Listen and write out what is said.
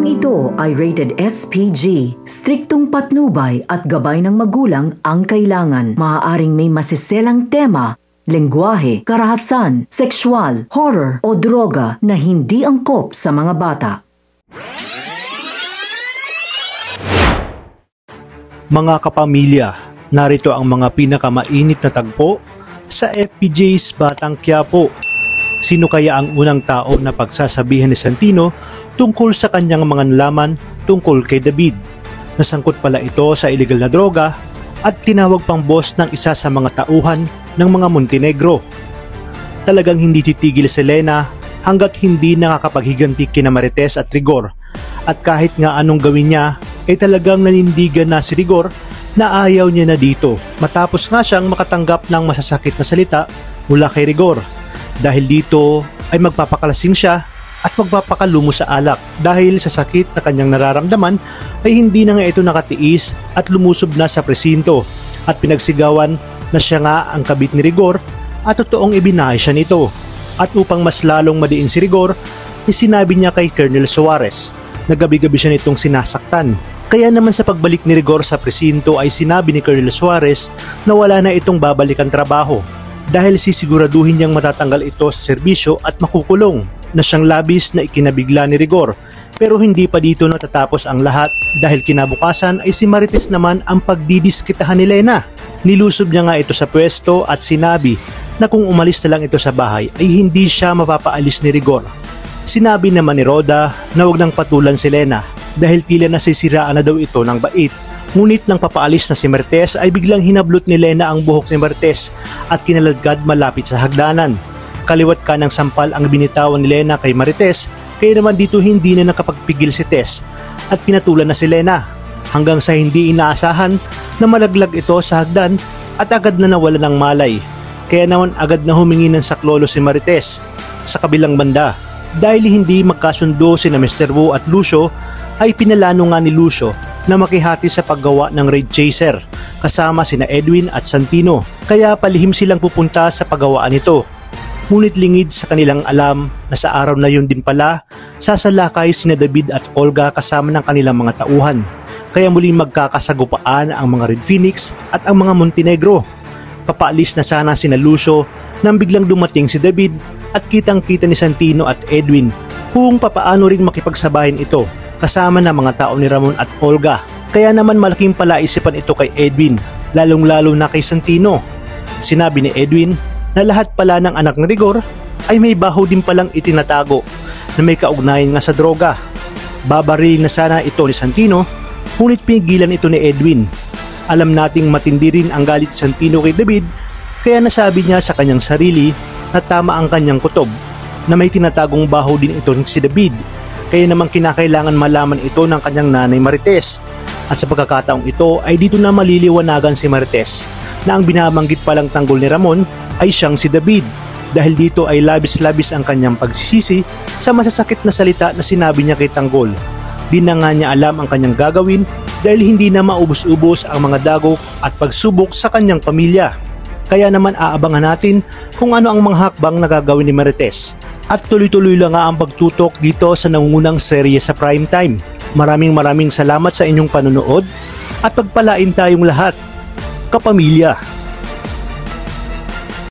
Programang ito ay rated SPG. Striktong patnubay at gabay ng magulang ang kailangan. Maaaring may masiselang tema, lengguwahe, karahasan, sexual, horror o droga na hindi angkop sa mga bata. Mga kapamilya, narito ang mga pinakamainit na tagpo sa FPJ's Batang Quiapo. Sino kaya ang unang tao na pagsasabihan ni Santino tungkol sa kanyang mga nalaman tungkol kay David? Nasangkot pala ito sa illegal na droga at tinawag pang boss ng isa sa mga tauhan ng mga Montenegro. Talagang hindi titigil si Lena hanggat hindi nakakapaghiganti kina Marites at Rigor. At kahit nga anong gawin niya, ay talagang nanindigan na si Rigor na ayaw niya na dito matapos nga siyang makatanggap ng masasakit na salita mula kay Rigor. Dahil dito ay magpapakalasing siya at magpapakalumo sa alak. Dahil sa sakit na kanyang nararamdaman ay hindi na nga ito nakatiis at lumusob na sa presinto at pinagsigawan na siya nga ang kabit ni Rigor at totoong ibinahay siya nito. At upang mas lalong madiin si Rigor, sinabi niya kay Colonel Suarez na gabi-gabi siya nitong sinasaktan. Kaya naman sa pagbalik ni Rigor sa presinto ay sinabi ni Colonel Suarez na wala na itong babalikan trabaho dahil sisiguraduhin niyang matatanggal ito sa serbisyo at makukulong, na siyang labis na ikinabigla ni Rigor. Pero hindi pa dito natatapos ang lahat dahil kinabukasan ay si Marites naman ang pagdidiskitahan ni Lena. Nilusob niya nga ito sa pwesto at sinabi na kung umalis na lang ito sa bahay ay hindi siya mapapaalis ni Rigor. Sinabi naman ni Roda na huwag nang patulan si Lena dahil tila nasisiraan na daw ito ng bait. Ngunit nang papaalis na si Marites ay biglang hinablot ni Lena ang buhok ni Marites at kinaladkad malapit sa hagdanan. Kaliwat ka ng sampal ang binitawan ni Lena kay Marites, kaya naman dito hindi na nakapagpigil si Tess at pinatulan na si Lena hanggang sa hindi inaasahan na malaglag ito sa hagdan at agad na nawala ng malay. Kaya naman agad na humingi ng saklolo si Marites. Sa kabilang banda, dahil hindi magkasundo sina Mr. Wu at Lucio, ay pinalano nga ni Lucio na makihati sa paggawa ng Raid Chaser kasama sina Edwin at Santino, kaya palihim silang pupunta sa paggawaan nito. Ngunit lingid sa kanilang alam na sa araw na yun din pala sasalakay sina David at Olga kasama ng kanilang mga tauhan, kaya muling magkakasagupaan ang mga Red Phoenix at ang mga Montenegro. Papaalis na sana sina Lucio nang biglang dumating si David at kitang-kita ni Santino at Edwin kung papaano ring makipagsabahin ito kasama ng mga tao ni Ramon at Olga. Kaya naman malaking palaisipan ito kay Edwin, lalong-lalo na kay Santino. Sinabi ni Edwin na lahat pala ng anak ni Rigor ay may baho din palang itinatago na may kaugnayan nga sa droga. Babaril na sana ito ni Santino, ngunit pigilan ito ni Edwin. Alam nating matindi rin ang galit ni Santino kay David, kaya nasabi niya sa kanyang sarili na tama ang kanyang kutob na may tinatagong baho din ito si David. Kaya naman kinakailangan malaman ito ng kanyang nanay Marites. At sa pagkakataong ito ay dito na maliliwanagan si Marites na ang binabanggit palang tanggol ni Ramon ay siyang si David, dahil dito ay labis-labis ang kanyang pagsisisi sa masasakit na salita na sinabi niya kay tanggol. Di na nga niya alam ang kanyang gagawin dahil hindi na maubos-ubos ang mga dagok at pagsubok sa kanyang pamilya. Kaya naman aabangan natin kung ano ang mga hakbang na gagawin ni Marites. At tuloy-tuloy lang nga ang pagtutok dito sa nangungunang serye sa Primetime. Maraming salamat sa inyong panonood at pagpalain tayong lahat, kapamilya.